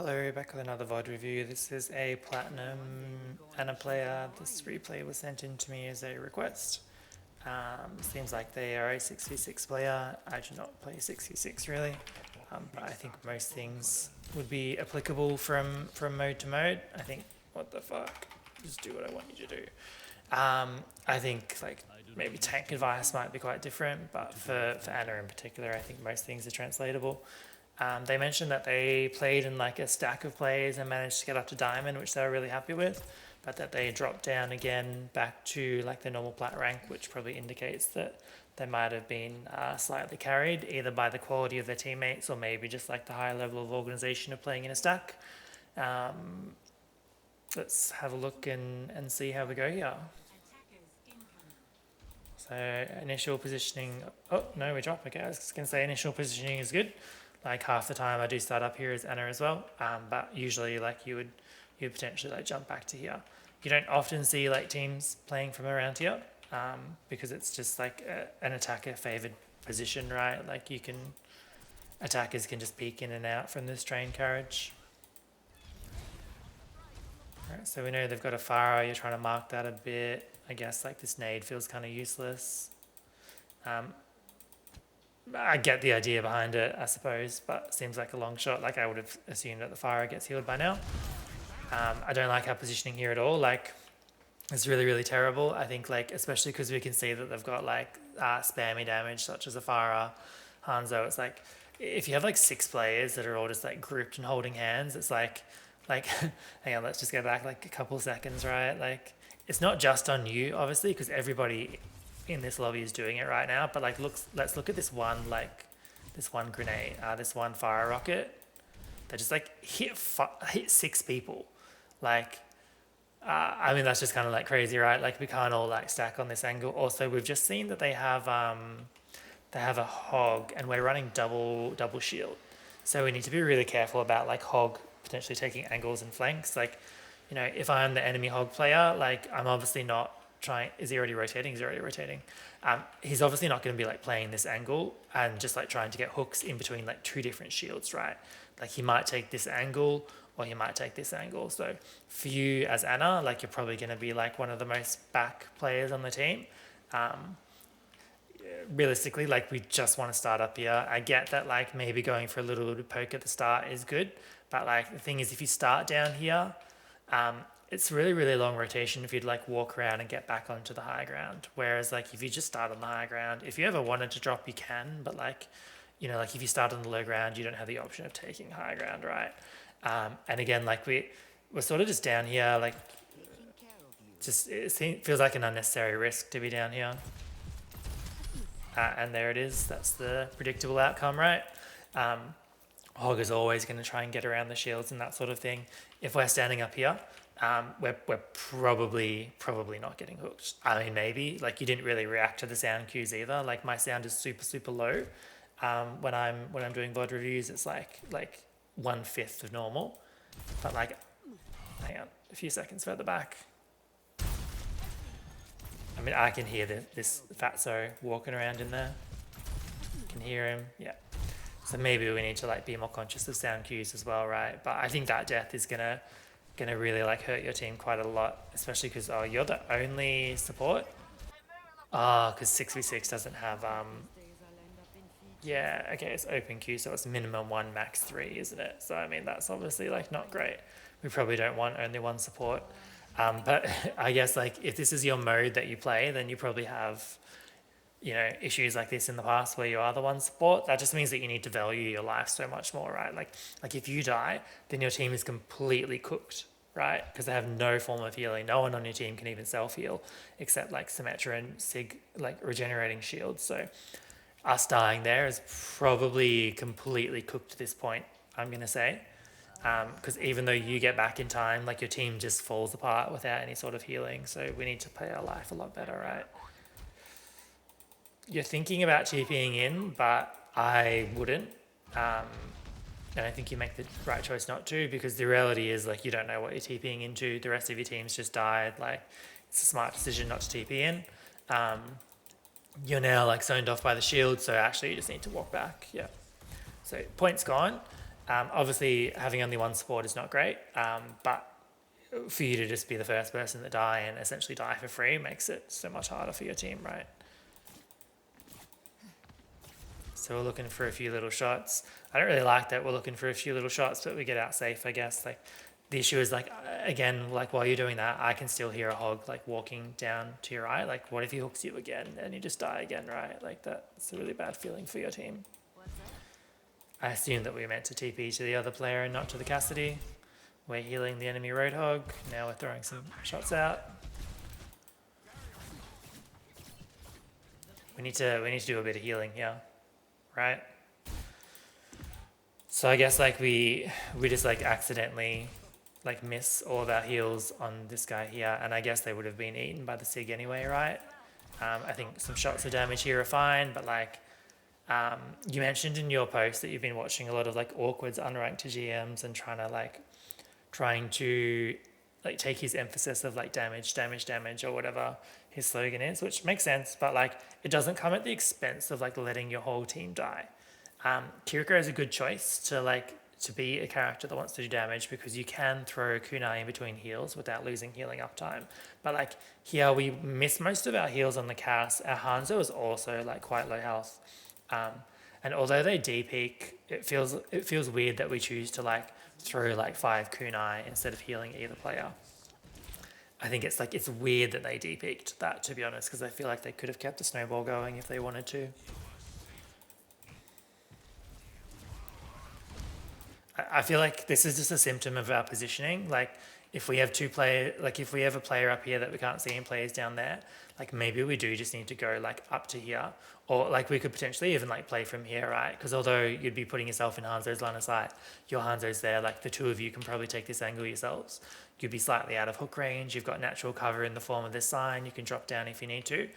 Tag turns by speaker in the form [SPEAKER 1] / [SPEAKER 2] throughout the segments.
[SPEAKER 1] Hello, back with another VOD review. This is a Platinum Ana player. This replay was sent in to me as a request. Seems like they are a 6v6 player. I do not play 6v6 really, but I think most things would be applicable from mode to mode. I think, what the fuck, just do what I want you to do. I think like maybe tank advice might be quite different, but for Ana in particular, I think most things are translatable. They mentioned that they played in like a stack of plays and managed to get up to diamond, which they were really happy with, but that they dropped down again back to like the normal plat rank, which probably indicates that they might have been slightly carried either by the quality of their teammates or maybe just like the high level of organization of playing in a stack. Let's have a look and see how we go here. So initial positioning, oh no, we drop. Okay, I was going to say initial positioning is good. Like half the time I do start up here as Ana as well, but usually like you would potentially like jump back to here. You don't often see like teams playing from around here because it's just like an attacker favored position, right? Like attackers can just peek in and out from this train carriage. Alright, so we know they've got a Pharah. You're trying to mark that a bit. I guess like this nade feels kind of useless. I get the idea behind it, I suppose, but it seems like a long shot. Like I would have assumed that the Pharah gets healed by now. I don't like our positioning here at all. Like it's really, really terrible. I think like, especially because we can see that they've got like spammy damage such as a Pharah, Hanzo. It's like, if you have like 6 players that are all just like grouped and holding hands, it's like, hang on, let's just go back like a couple seconds, right? Like it's not just on you, obviously, because everybody in this lobby is doing it right now, but like let's look at this one grenade, this one fire rocket that just like hit 6 people. Like I mean that's just kind of like crazy, right? Like we can't all like stack on this angle. Also we've just seen that they have a hog and we're running double shield, so we need to be really careful about like hog potentially taking angles and flanks. Like, you know, if I'm the enemy hog player, like I'm obviously not trying. Is he already rotating? He's already rotating. He's obviously not going to be like playing this angle and just like trying to get hooks in between like 2 different shields, right? Like he might take this angle or he might take this angle. So for you as Ana, like you're probably going to be like one of the most back players on the team. Realistically, like we just want to start up here. I get that like maybe going for a little poke at the start is good, but like the thing is if you start down here, it's really, really long rotation if you'd like walk around and get back onto the high ground. Whereas like if you just start on the high ground, if you ever wanted to drop, you can, but like, you know, like if you start on the low ground, you don't have the option of taking high ground, right? And again, like we're sort of just down here, like just it feels like an unnecessary risk to be down here. And there it is. That's the predictable outcome, right? Hog is always going to try and get around the shields and that sort of thing. If we're standing up here, we're probably not getting hooked. I mean, maybe like you didn't really react to the sound cues either. Like my sound is super low. When I'm doing VOD reviews, it's like 1/5 of normal. But like, hang on, a few seconds further back. I mean, I can hear this fatso walking around in there. Can hear him, yeah. So maybe we need to like be more conscious of sound cues as well, right? But I think that death is gonna really like hurt your team quite a lot, especially because you're the only support. Because 6v6 doesn't have yeah, okay, it's open queue, so it's minimum 1, max 3, isn't it? So I mean that's obviously like not great. We probably don't want only 1 support. But I guess like if this is your mode that you play, then you probably have, you know, issues like this in the past where you are the 1 support. That just means that you need to value your life so much more, right? Like if you die, then your team is completely cooked, right? Because they have no form of healing. No one on your team can even self-heal except like Symmetra and Sig, like regenerating shields. So us dying there is probably completely cooked at this point, I'm going to say. Because even though you get back in time, like your team just falls apart without any sort of healing. So we need to play our life a lot better, right? You're thinking about TPing in, but I wouldn't. And I think you make the right choice not to, because the reality is like you don't know what you're TPing into. The rest of your team's just died. Like it's a smart decision not to TP in. You're now like zoned off by the shield, so actually you just need to walk back. Yeah. So point's gone. Obviously, having only one support is not great, but for you to just be the first person to die and essentially die for free makes it so much harder for your team, right? So we're looking for a few little shots. I don't really like that we're looking for a few little shots, but we get out safe, I guess. Like the issue is like, again, like while you're doing that, I can still hear a hog like walking down to your right. Like what if he hooks you again and you just die again, right? Like that's a really bad feeling for your team. I assume that we meant to TP to the other player and not to the Cassidy. We're healing the enemy Roadhog. Now we're throwing some shots out. We need to do a bit of healing here, right? So I guess like we just like accidentally like miss all of our heals on this guy here, and I guess they would have been eaten by the Sig anyway, right? I think some shots of damage here are fine, but like you mentioned in your post that you've been watching a lot of like awkward unranked GMs and trying to like take his emphasis of like damage or whatever his slogan is, which makes sense, but like it doesn't come at the expense of like letting your whole team die. Kiriko is a good choice to be a character that wants to do damage because you can throw kunai in between heals without losing healing uptime. But like here we miss most of our heals on the cast. Our Hanzo is also like quite low health. And although they D-peak, it feels weird that we choose to like throw like 5 kunai instead of healing either player. I think it's weird that they D-peaked that, to be honest, because I feel like they could have kept the snowball going if they wanted to. I feel like this is just a symptom of our positioning. Like if we have if we have a player up here that we can't see and players down there, like maybe we do just need to go like up to here, or like we could potentially even like play from here, right? Because although you'd be putting yourself in Hanzo's line of sight, your Hanzo's there, like the two of you can probably take this angle yourselves. You'd be slightly out of hook range. You've got natural cover in the form of this sign. You can drop down if you need to.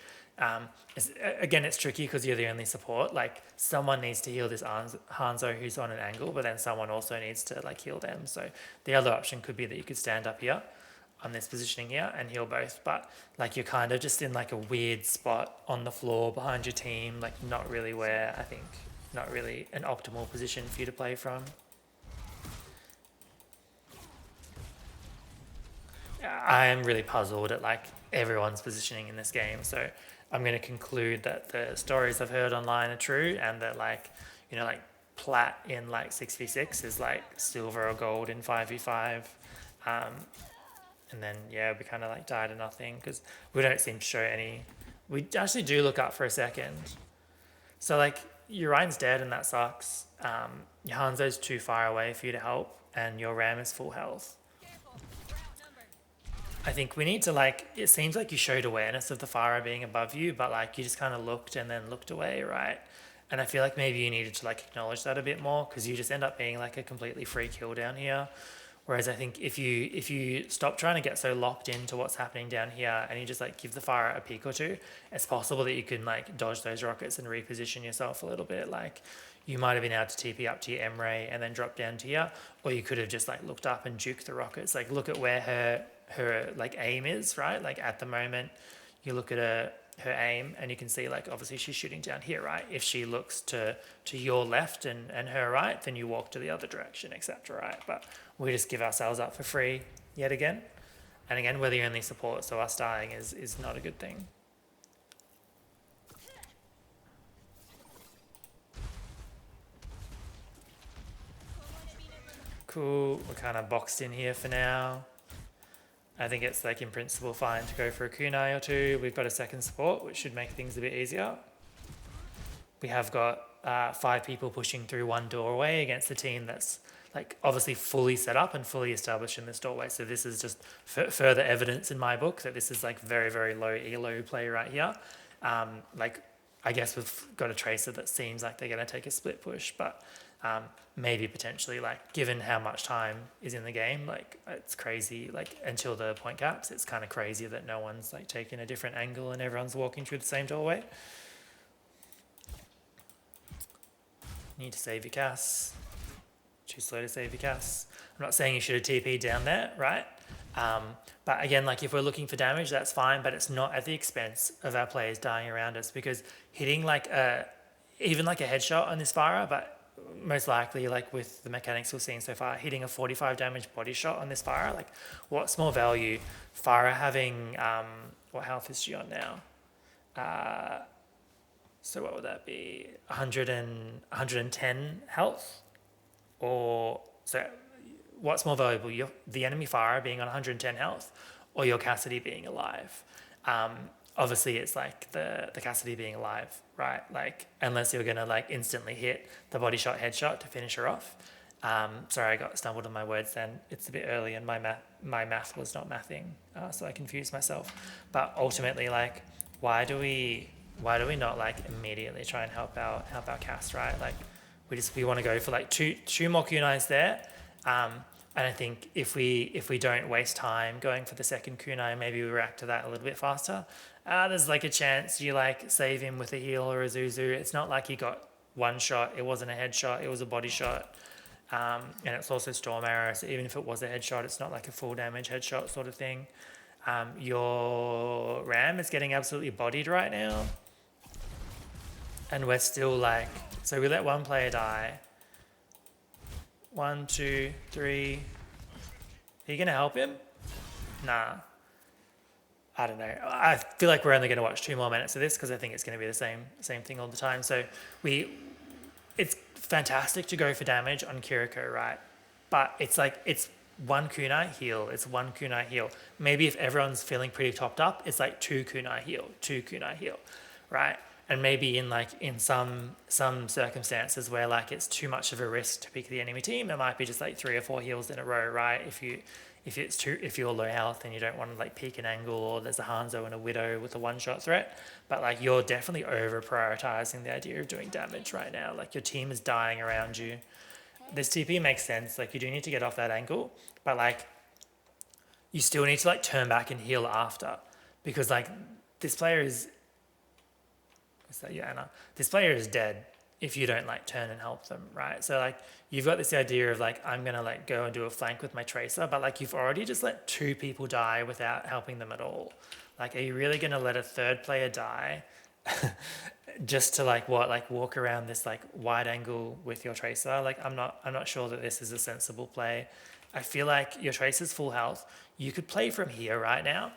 [SPEAKER 1] It's tricky because you're the only support. Like someone needs to heal this Hanzo who's on an angle, but then someone also needs to like heal them. So the other option could be that you could stand up here on this positioning here and heal both, but like you're kind of just in like a weird spot on the floor behind your team, like not really an optimal position for you to play from. I am really puzzled at like everyone's positioning in this game, so I'm going to conclude that the stories I've heard online are true, and that like Plat in like 6v6 is like silver or gold in 5v5, and then we kind of like die to nothing because we don't seem to show any. We actually do look up for a second, so like Urion's dead and that sucks. Your Hanzo's too far away for you to help, and your Ram is full health. I think we need to it seems like you showed awareness of the Pharah being above you, but like you just kind of looked and then looked away, right? And I feel like maybe you needed to like acknowledge that a bit more, because you just end up being like a completely free kill down here. Whereas I think if you stop trying to get so locked into what's happening down here and you just like give the Pharah a peek or two, it's possible that you can like dodge those rockets and reposition yourself a little bit. Like you might have been able to TP up to your Emre and then drop down to here, or you could have just like looked up and juked the rockets. Like look at where her like aim is, right? Like at the moment you look at her aim and you can see like obviously she's shooting down here, right? If she looks to your left and her right, then you walk to the other direction, etc., right? But we just give ourselves up for free yet again. And again, we're the only support, so us dying is not a good thing. Cool, we're kind of boxed in here for now. I think it's like in principle fine to go for a kunai or two. We've got a second support, which should make things a bit easier. We have got 5 people pushing through one doorway against a team that's like obviously fully set up and fully established in this doorway. So this is just further evidence in my book that this is like very, very low elo play right here. Like I guess we've got a tracer that seems like they're going to take a split push, but maybe potentially like given how much time is in the game, like it's crazy, like until the point caps, it's kind of crazy that no one's like taking a different angle and everyone's walking through the same doorway. Need to save your Cass. Too slow to save your Cass. I'm not saying you should have TP'd down there, right? But again, like if we're looking for damage, that's fine, but it's not at the expense of our players dying around us, because hitting like even like a headshot on this Pharah, but most likely, like with the mechanics we've seen so far, hitting a 45 damage body shot on this Pharah, like what's more value? Pharah having, what health is she on now? So what would that be? 110 health? Or, so what's more valuable? The enemy Pharah being on 110 health or your Cassidy being alive? Obviously it's like the Cassidy being alive, right? Like unless you're gonna like instantly hit the body shot headshot to finish her off. Sorry, I got stumbled on my words then. It's a bit early and my math was not mathing, so I confused myself. But ultimately, like, why do we not like immediately try and help our cast, right? Like we want to go for like two more kunais there. And I think if we don't waste time going for the second kunai, maybe we react to that a little bit faster. There's like a chance you like save him with a heal or a Zuzu. It's not like he got one shot. It wasn't a headshot. It was a body shot. And it's also Storm Arrow. So even if it was a headshot, it's not like a full damage headshot sort of thing. Your Ram is getting absolutely bodied right now. And we're still like, so we let one player die. 1, 2, 3. Are you going to help him? Nah. I don't know. I feel like we're only going to watch 2 more minutes of this because I think it's going to be the same thing all the time. So it's fantastic to go for damage on Kiriko, right? But it's like, it's 1 kunai heal. It's 1 kunai heal. Maybe if everyone's feeling pretty topped up, it's like 2 kunai heal, 2 kunai heal, right? And maybe in some circumstances where like it's too much of a risk to pick the enemy team, it might be just like 3 or 4 heals in a row, right? If you're low health and you don't want to like peek an angle, or there's a Hanzo and a Widow with a one-shot threat, but like you're definitely over prioritizing the idea of doing damage right now. Like your team is dying around you. This TP makes sense. Like you do need to get off that angle, but like you still need to like turn back and heal after, because like this player is. Is that you, Anna? This player is dead if you don't like turn and help them, right? So like you've got this idea of like, I'm gonna like go and do a flank with my Tracer, but like you've already just let 2 people die without helping them at all. Like, are you really gonna let a third player die just to like walk around this like wide angle with your Tracer? Like I'm not sure that this is a sensible play. I feel like your Tracer's full health. You could play from here right now.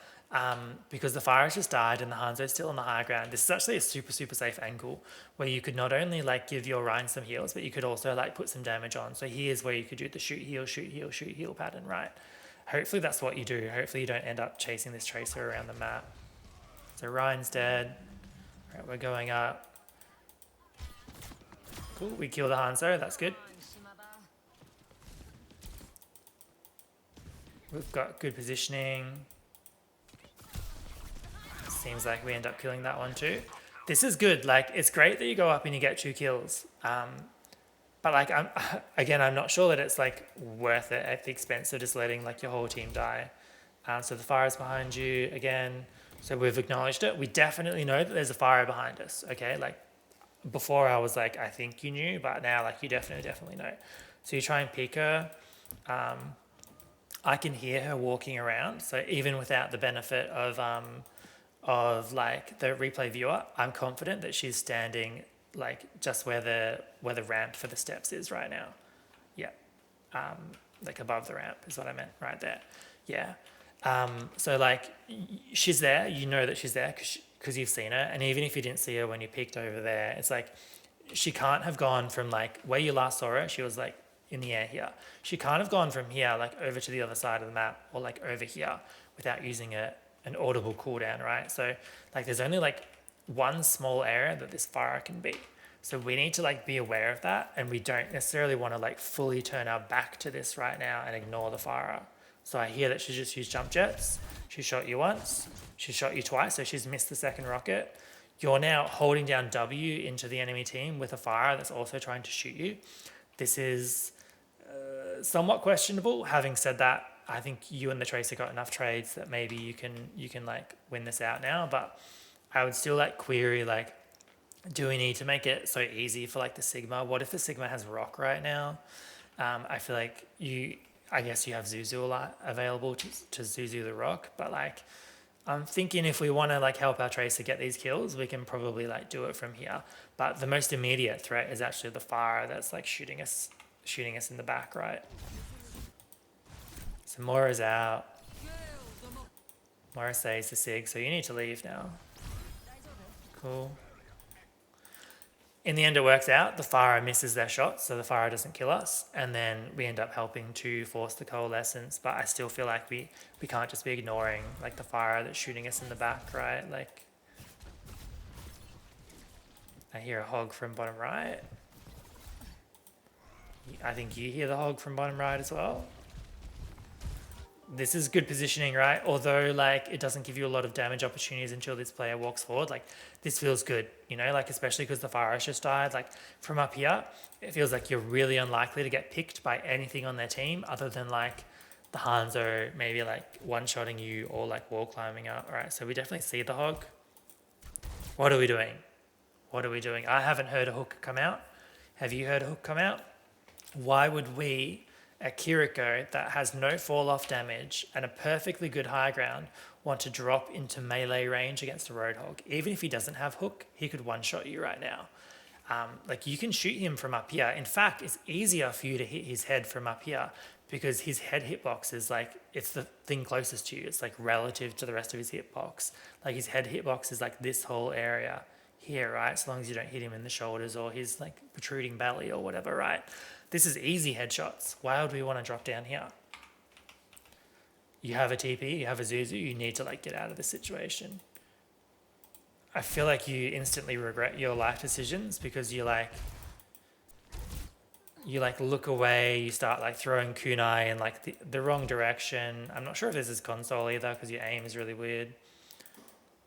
[SPEAKER 1] Because the Pharah just died and the Hanzo's still on the high ground. This is actually a super safe angle where you could not only like give your Rhine some heals, but you could also like put some damage on. So here's where you could do the shoot heal pattern, right? Hopefully that's what you do. Hopefully you don't end up chasing this Tracer around the map. So Ryan's dead. Right, we're going up. Cool, we kill the Hanzo, that's good. We've got good positioning. Seems like we end up killing that one too. This is good. Like, it's great that you go up and you get 2 kills. But like, I'm not sure that it's like worth it at the expense of just letting like your whole team die. So the fire is behind you again. So we've acknowledged it. We definitely know that there's a fire behind us. Okay. Like before I was like, I think you knew, but now like you definitely know. So you try and peek her. I can hear her walking around. So even without the benefit of like the replay viewer, I'm confident that she's standing like just where the ramp for the steps is right now. Yeah. Like above the ramp is what I meant right there. Yeah. So like she's there, you know that she's there because you've seen her. And even if you didn't see her when you peeked over there, it's like she can't have gone from like where you last saw her, she was like in the air here. She can't have gone from here like over to the other side of the map or like over here without using an audible cooldown, right? So like there's only like one small area that this fire can be. So we need to like be aware of that, and we don't necessarily want to like fully turn our back to this right now and ignore the fire. So I hear that she just used jump jets. She shot you once, she shot you twice, so she's missed the second rocket. You're now holding down W into the enemy team with a fire that's also trying to shoot you. This is somewhat questionable. Having said that, I think you and the Tracer got enough trades that maybe you can like win this out now, but I would still like query like, do we need to make it so easy for like the Sigma? What if the Sigma has rock right now? I feel like I guess you have Zuzu a lot available to Zuzu the rock, but like I'm thinking if we want to like help our Tracer get these kills, we can probably like do it from here. But the most immediate threat is actually the fire that's like shooting us in the back, right? So Moira's out. Moira saves the Sig, so you need to leave now. Cool. In the end, it works out. The Pharah misses their shot, so the Pharah doesn't kill us, and then we end up helping to force the coalescence. But I still feel like we can't just be ignoring like the Pharah that's shooting us in the back, right? Like, I hear a hog from bottom right. I think you hear the hog from bottom right as well. This is good positioning, right? Although like it doesn't give you a lot of damage opportunities until this player walks forward. Like this feels good, you know, like especially because the Fire just died. Like from up here, it feels like you're really unlikely to get picked by anything on their team other than like the Hanzo maybe like one-shotting you or like wall climbing up. All right, so we definitely see the hog. What are we doing? What are we doing? I haven't heard a hook come out. Have you heard a hook come out? Why would we, a Kiriko that has no fall off damage and a perfectly good high ground, want to drop into melee range against a Roadhog? Even if he doesn't have hook, he could one-shot you right now. Like you can shoot him from up here. In fact, it's easier for you to hit his head from up here because his head hitbox is like, it's the thing closest to you. It's like relative to the rest of his hitbox. Like his head hitbox is like this whole area here, right? So long as you don't hit him in the shoulders or his like protruding belly or whatever, right? This is easy headshots. Why would we want to drop down here? You have a TP, you have a Zuzu, you need to like get out of this situation. I feel like you instantly regret your life decisions because you look away, you start like throwing kunai in like the wrong direction. I'm not sure if this is console either because your aim is really weird.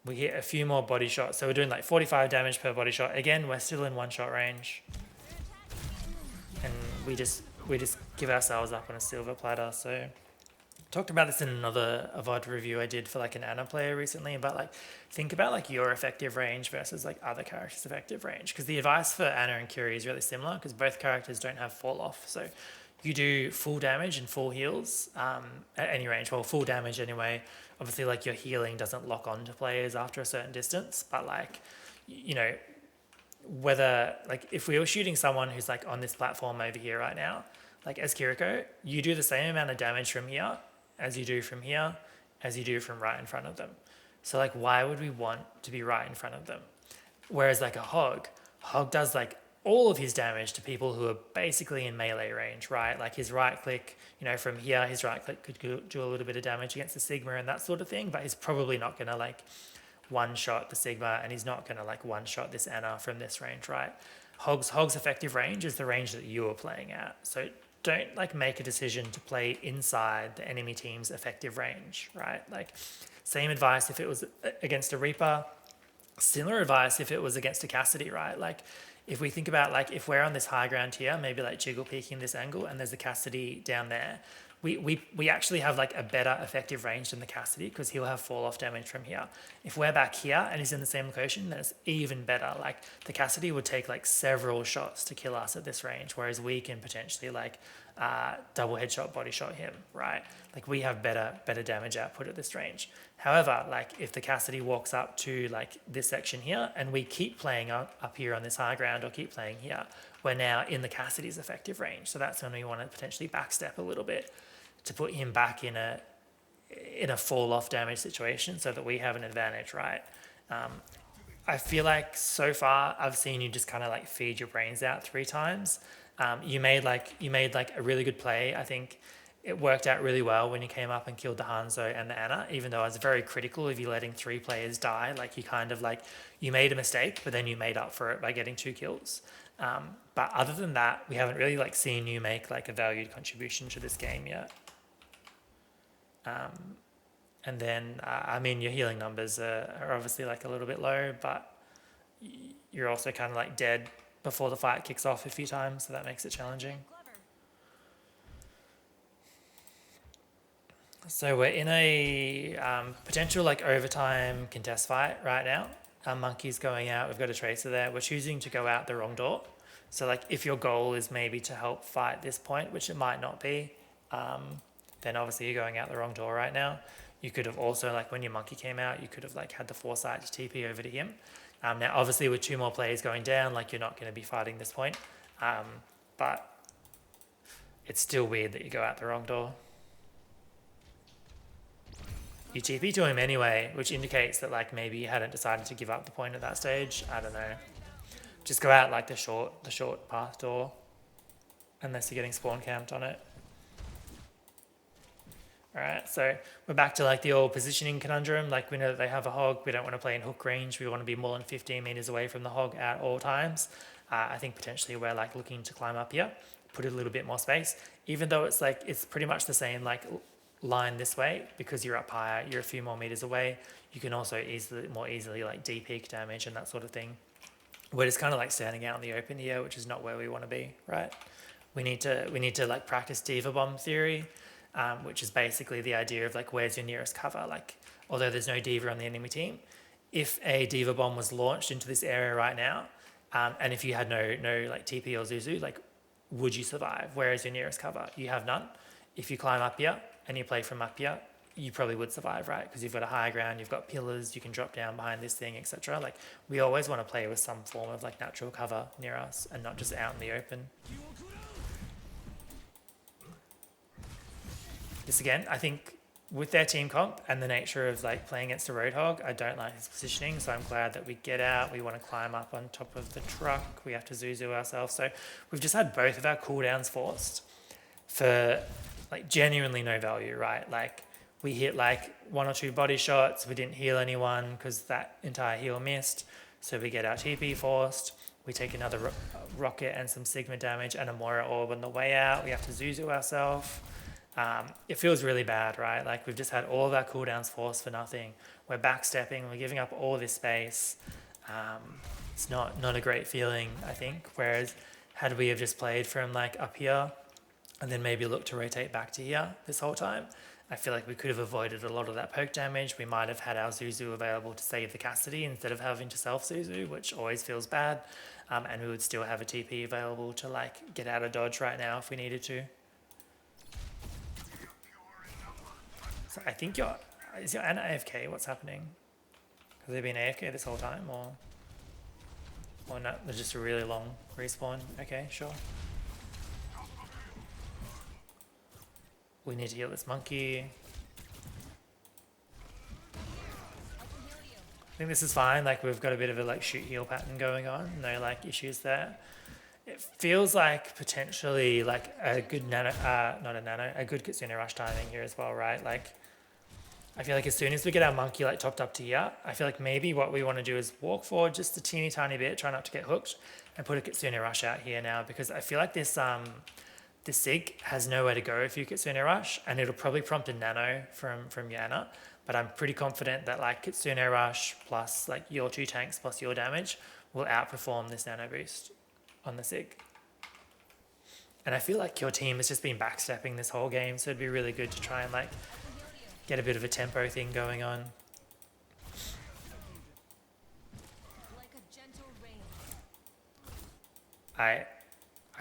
[SPEAKER 1] We hit a few more body shots. So we're doing like 45 damage per body shot. Again, we're still in one-shot range. And we just give ourselves up on a silver platter. So talked about this in another VOD review I did for like an Ana player recently about like, think about like your effective range versus like other characters' effective range. Because the advice for Ana and Kiri is really similar because both characters don't have fall off. So you do full damage and full heals at any range. Well, full damage anyway. Obviously like your healing doesn't lock on to players after a certain distance, but like, you know, whether like if we were shooting someone who's like on this platform over here right now, like as Kiriko, you do the same amount of damage from here as you do from here, as you do from right in front of them. So like, why would we want to be right in front of them? Whereas like a hog does like all of his damage to people who are basically in melee range, right? Like his right click, you know, from here, his right click could do a little bit of damage against the Sigma and that sort of thing, but he's probably not gonna like one-shot the Sigma and he's not gonna like one-shot this Ana from this range, right? Hog's effective range is the range that you are playing at. So don't like make a decision to play inside the enemy team's effective range, right? Like same advice if it was against a Reaper, similar advice if it was against a Cassidy, right? Like if we think about like if we're on this high ground here, maybe like jiggle peeking this angle and there's a Cassidy down there, we actually have like a better effective range than the Cassidy because he'll have fall off damage from here. If we're back here and he's in the same location, then it's even better. Like the Cassidy would take like several shots to kill us at this range, whereas we can potentially like double headshot, body shot him, right? Like we have better damage output at this range. However, like if the Cassidy walks up to like this section here and we keep playing up here on this high ground or keep playing here, we're now in the Cassidy's effective range. So that's when we want to potentially backstep a little bit to put him back in a fall off damage situation so that we have an advantage, right? I feel like so far I've seen you just kind of like feed your brains out 3 times. You made like a really good play. I think it worked out really well when you came up and killed the Hanzo and the Ana, even though I was very critical of you letting 3 players die. Like you kind of like, you made a mistake, but then you made up for it by getting 2 kills. But other than that, we haven't really like seen you make like a valued contribution to this game yet. And then, I mean, your healing numbers are obviously like a little bit low, but you're also kind of like dead before the fight kicks off a few times, so that makes it challenging. So we're in a potential like overtime contest fight right now. Our monkey's going out, we've got a Tracer there. We're choosing to go out the wrong door. So like if your goal is maybe to help fight this point, which it might not be, then obviously you're going out the wrong door right now. You could have also, like when your monkey came out, you could have like had the foresight to TP over to him. Now, obviously, with 2 more players going down, like you're not going to be fighting this point. But it's still weird that you go out the wrong door. You TP to him anyway, which indicates that like maybe you hadn't decided to give up the point at that stage. I don't know. Just go out like the short path door, unless you're getting spawn camped on it. All right, so we're back to like the old positioning conundrum. Like we know that they have a hog. We don't want to play in hook range. We want to be more than 15 meters away from the hog at all times. I think potentially we're like looking to climb up here, put a little bit more space, even though it's like, it's pretty much the same like line this way, because you're up higher, you're a few more meters away. You can also more easily like de-peak damage and that sort of thing. We're just kind of like standing out in the open here, which is not where we want to be, right? We need to like practice diva bomb theory, which is basically the idea of like, where's your nearest cover? Like, although there's no diva on the enemy team, if a diva bomb was launched into this area right now, and if you had no like TP or Zuzu, like, would you survive? Where is your nearest cover? You have none. If you climb up here and you play from up here, you probably would survive, right? Because you've got a high ground, you've got pillars, you can drop down behind this thing, etc. Like, we always want to play with some form of like natural cover near us and not just out in the open. This again, I think with their team comp and the nature of like playing against a Roadhog, I don't like his positioning, so I'm glad that we get out. We want to climb up on top of the truck. We have to Zuzu ourselves. So we've just had both of our cooldowns forced for like genuinely no value, right? Like, we hit like 1 or 2 body shots. We didn't heal anyone because that entire heal missed. So we get our TP forced. We take another rocket and some Sigma damage and a Moira orb on the way out. We have to Zuzu ourselves. It feels really bad, right? Like, we've just had all of our cooldowns forced for nothing. We're backstepping. We're giving up all this space. It's not a great feeling, I think. Whereas had we have just played from like up here and then maybe look to rotate back to here this whole time, I feel like we could have avoided a lot of that poke damage. We might have had our Zuzu available to save the Cassidy instead of having to self-Zuzu, which always feels bad. And we would still have a TP available to like get out of dodge right now if we needed to. So I think is your Ana AFK? What's happening? Have they been AFK this whole time, or no? There's just a really long respawn. Okay, sure. We need to heal this monkey. I think this is fine. Like, we've got a bit of a like shoot heal pattern going on. No like issues there. It feels like potentially like a good a good Kitsune Rush timing here as well, right? Like, I feel like as soon as we get our monkey like topped up to here, I feel like maybe what we want to do is walk forward just a teeny tiny bit, try not to get hooked, and put a Kitsune Rush out here now, because I feel like this Sig has nowhere to go if you Kitsune Rush, and it'll probably prompt a nano from Yana, but I'm pretty confident that like Kitsune Rush plus like your 2 tanks plus your damage will outperform this nano boost on the Sig. And I feel like your team has just been backstepping this whole game, so it'd be really good to try and like get a bit of a tempo thing going on. I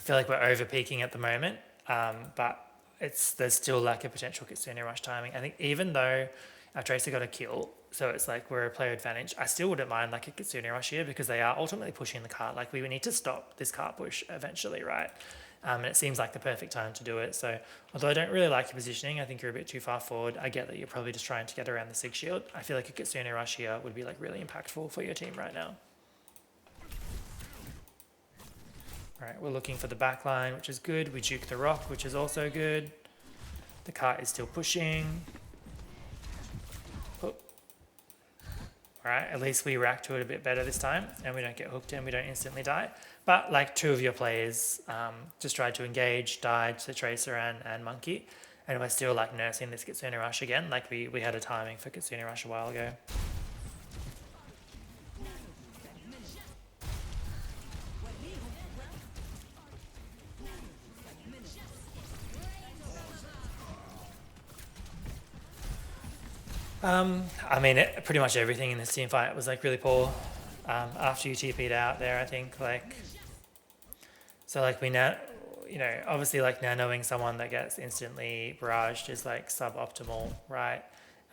[SPEAKER 1] feel like we're over peaking at the moment, but there's still like a potential Kitsune Rush timing. I think even though our Tracer got a kill, so it's like we're a player advantage, I still wouldn't mind like a Kitsune Rush here, because they are ultimately pushing the cart. Like, we would need to stop this cart push eventually, right? And it seems like the perfect time to do it. So although I don't really like your positioning, I think you're a bit too far forward. I get that you're probably just trying to get around the Sig shield. I feel like a Kitsune Rush here would be like really impactful for your team right now. All right, we're looking for the back line, which is good. We juke the rock, which is also good. The cart is still pushing. Oh. All right, at least we react to it a bit better this time, and we don't get hooked and we don't instantly die. But like 2 of your players just tried to engage, died to Tracer and Monkey, and we're still like nursing this Kitsune Rush again. Like, we had a timing for Kitsune Rush a while ago. I mean, pretty much everything in this team fight was like really poor after you TP'd out there, I think. Like, so like we now, you know, obviously like nanoing someone that gets instantly barraged is like suboptimal, right?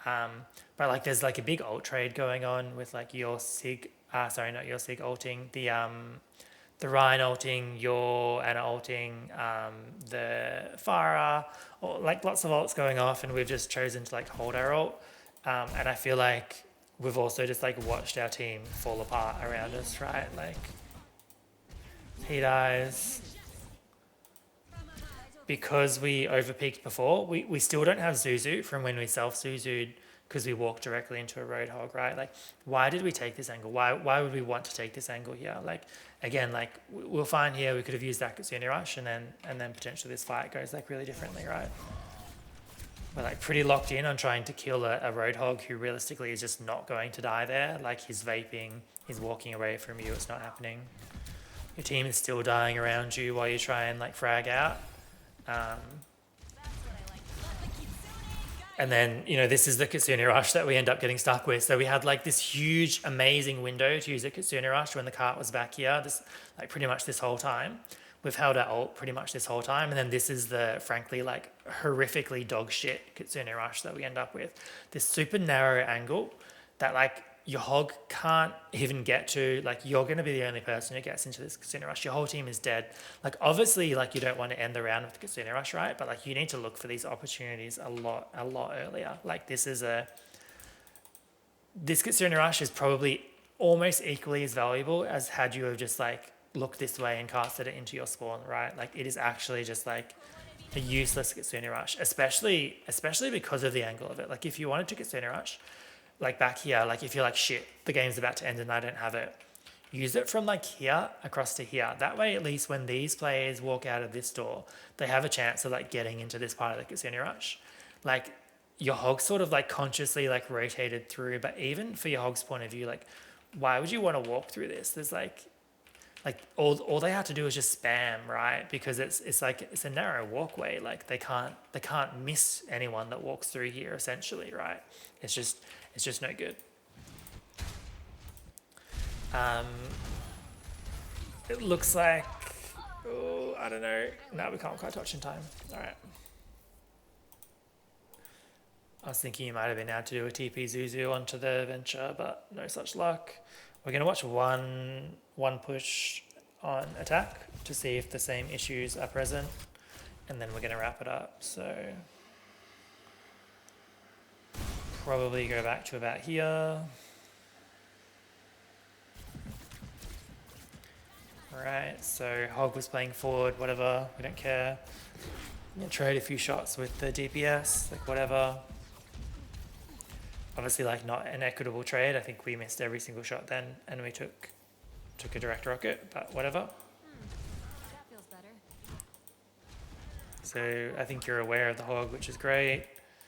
[SPEAKER 1] But like there's like a big ult trade going on with like your Sig, sorry, not your Sig ulting, the Ryan ulting, your Anna ulting, the Farah, or like lots of ults going off, and we've just chosen to like hold our ult. And I feel like we've also just like watched our team fall apart around us, right? Like he dies. Because we overpeaked before, we still don't have Zuzu from when we self-Zuzu'd because we walked directly into a Roadhog, right? Like, why did we take this angle? Why would we want to take this angle here? Like, again, like, we'll find here we could have used that Kitsune Rush and then potentially this fight goes, like, really differently, right? We're, like, pretty locked in on trying to kill a Roadhog who realistically is just not going to die there. Like, he's vaping, he's walking away from you, it's not happening. Your team is still dying around you while you try and, like, frag out. And then, you know, this is the Kitsune Rush that we end up getting stuck with. So we had like this huge, amazing window to use a Kitsune Rush when the cart was back here, this like pretty much this whole time. We've held our ult pretty much this whole time. And then this is the, frankly, like horrifically dog shit Kitsune Rush that we end up with. This super narrow angle that like your hog can't even get to. Like you're going to be the only person who gets into this Kitsune Rush. Your whole team is dead. Like obviously like you don't want to end the round with the Kitsune Rush, right? But like you need to look for these opportunities a lot earlier. Like this Kitsune Rush is probably almost equally as valuable as had you have just like looked this way and casted it into your spawn, right? Like it is actually just like a useless Kitsune Rush, especially because of the angle of it. Like if you wanted to Kitsune Rush, like back here, like if you're like, shit, the game's about to end and I don't have it, use it from like here across to here. That way, at least when these players walk out of this door, they have a chance of like getting into this part of the Kitsune Rush. Like your hog sort of like consciously like rotated through, but even for your hog's point of view, like why would you want to walk through this? There's like all they have to do is just spam, right? Because it's like it's a narrow walkway. Like they can't miss anyone that walks through here essentially, right? It's just no good. It looks like, oh, I don't know. No, we can't quite touch in time. All right. I was thinking you might have been able to do a TP Zuzu onto the Venture, but no such luck. We're going to watch one push on attack to see if the same issues are present, and then we're going to wrap it up. So probably go back to about here. Right, so Hog was playing forward, whatever, we don't care. We'll trade a few shots with the DPS, like whatever. Obviously like not an equitable trade. I think we missed every single shot then and we took a direct rocket, but whatever.
[SPEAKER 2] That feels better.
[SPEAKER 1] So I think you're aware of the Hog, which is great.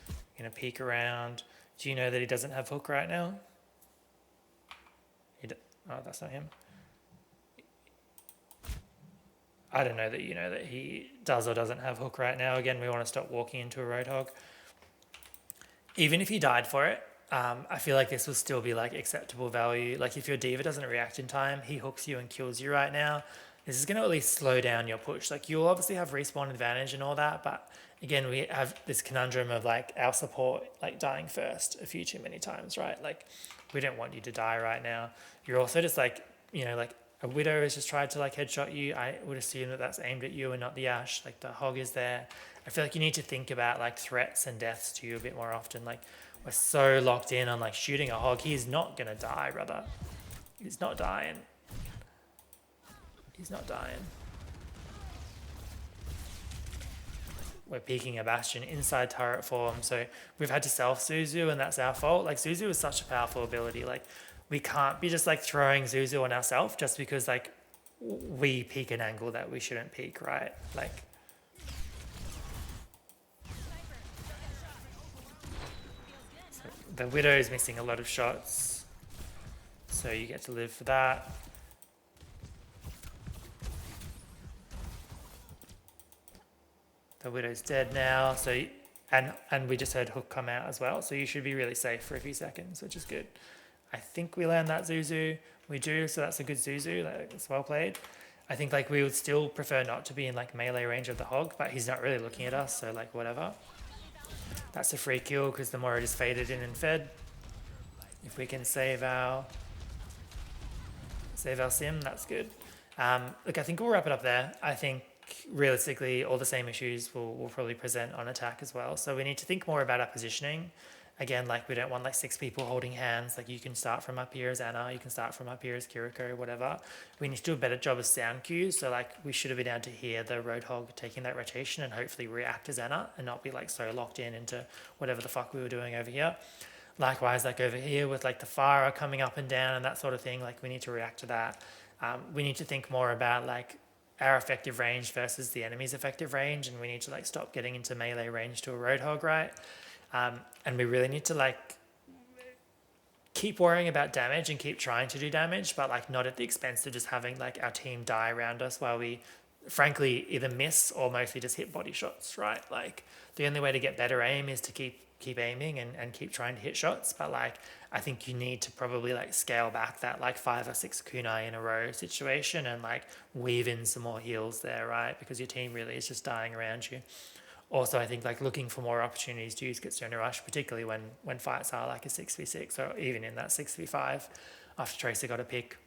[SPEAKER 1] You're gonna peek around. Do you know that he doesn't have hook right now? Oh, that's not him. I don't know that you know that he does or doesn't have hook right now. Again, we want to stop walking into a Roadhog. Even if he died for it, I feel like this will still be like acceptable value. Like if your diva doesn't react in time, he hooks you and kills you right now. This is going to at least slow down your push. Like you'll obviously have respawn advantage and all that, but again, we have this conundrum of like our support like dying first a few too many times, right? Like we don't want you to die right now. You're also just like, you know, like a Widow has just tried to like headshot you. I would assume that that's aimed at you and not the Ashe. Like the Hog is there. I feel like you need to think about like threats and deaths to you a bit more often. Like we're so locked in on like shooting a Hog. He's not gonna die, brother. He's not dying. He's not dying. We're peeking a Bastion inside turret form. So we've had to self Zuzu and that's our fault. Like Zuzu is such a powerful ability. Like we can't be just like throwing Zuzu on ourselves just because like we peek an angle that we shouldn't peek, right? Like so the Widow is missing a lot of shots, so you get to live for that. The Widow's dead now, so and we just heard Hook come out as well, so you should be really safe for a few seconds, which is good. I think we land that Zuzu. We do, so that's a good Zuzu. Like, it's well played. I think like we would still prefer not to be in like melee range of the Hog, but he's not really looking at us, so like whatever. That's a free kill because the Mora just faded in and fed. If we can save our sim, that's good. Look, I think we'll wrap it up there. I think realistically all the same issues will probably present on attack as well. So we need to think more about our positioning. Again, like we don't want like 6 people holding hands. Like you can start from up here as Anna, you can start from up here as Kiriko, whatever. We need to do a better job of sound cues. So like we should have been able to hear the Roadhog taking that rotation and hopefully react as Anna and not be like so locked in into whatever the fuck we were doing over here. Likewise, like over here with like the Farah coming up and down and that sort of thing, like we need to react to that. We need to think more about like our effective range versus the enemy's effective range, and we need to like stop getting into melee range to a Roadhog, right? And we really need to like keep worrying about damage and keep trying to do damage, but like not at the expense of just having like our team die around us while we frankly either miss or mostly just hit body shots, right? Like the only way to get better aim is to keep aiming and keep trying to hit shots, but like I think you need to probably like scale back that like 5 or 6 kunai in a row situation and like weave in some more heals there, right? Because your team really is just dying around you. Also, I think like looking for more opportunities to use Kitsune Rush, particularly when fights are like a 6v6 or even in that 6v5 after Tracer got a pick,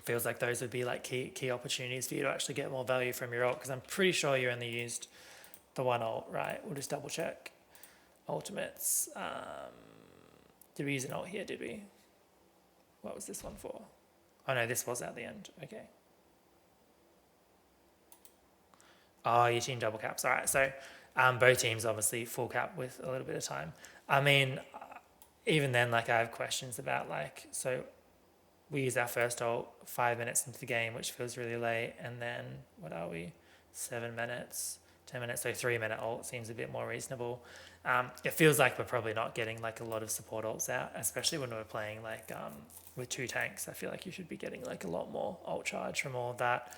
[SPEAKER 1] feels like those would be like key opportunities for you to actually get more value from your ult, because I'm pretty sure you only used the one ult, right? We'll just double check. Ultimates. Did we use an ult here, did we? What was this one for? Oh no, this was at the end, okay. Oh, your team double caps, all right. So both teams obviously full cap with a little bit of time. I mean, even then, like I have questions about like, so we use our first ult 5 minutes into the game, which feels really late. And then what are we? 7 minutes, 10 minutes, so 3 minute ult seems a bit more reasonable. It feels like we're probably not getting like a lot of support ults out, especially when we're playing like with 2 tanks. I feel like you should be getting like a lot more ult charge from all of that.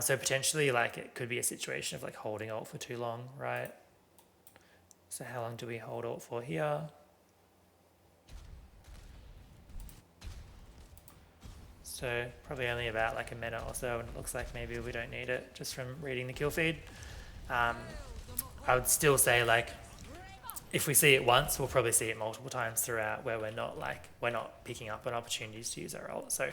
[SPEAKER 1] So potentially like it could be a situation of like holding ult for too long, right? So how long do we hold ult for here? So probably only about like a minute or so, and it looks like maybe we don't need it just from reading the kill feed. I would still say like if we see it once, we'll probably see it multiple times throughout where we're not picking up on opportunities to use our ult. So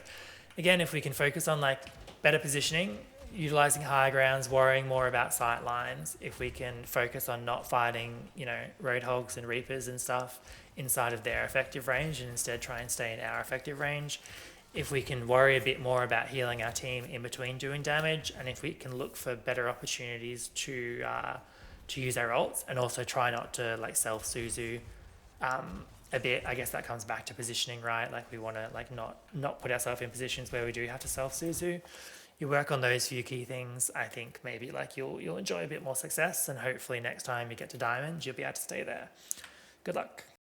[SPEAKER 1] again, if we can focus on like better positioning, utilizing high grounds, worrying more about sight lines, if we can focus on not fighting, you know, Roadhogs and Reapers and stuff inside of their effective range and instead try and stay in our effective range, if we can worry a bit more about healing our team in between doing damage, and if we can look for better opportunities to use our ults and also try not to like self-Suzu a bit. I guess that comes back to positioning, right? Like we want to like not put ourselves in positions where we do have to self-Suzu. You work on those few key things, I think maybe like you'll enjoy a bit more success, and hopefully next time you get to Diamond, you'll be able to stay there. Good luck.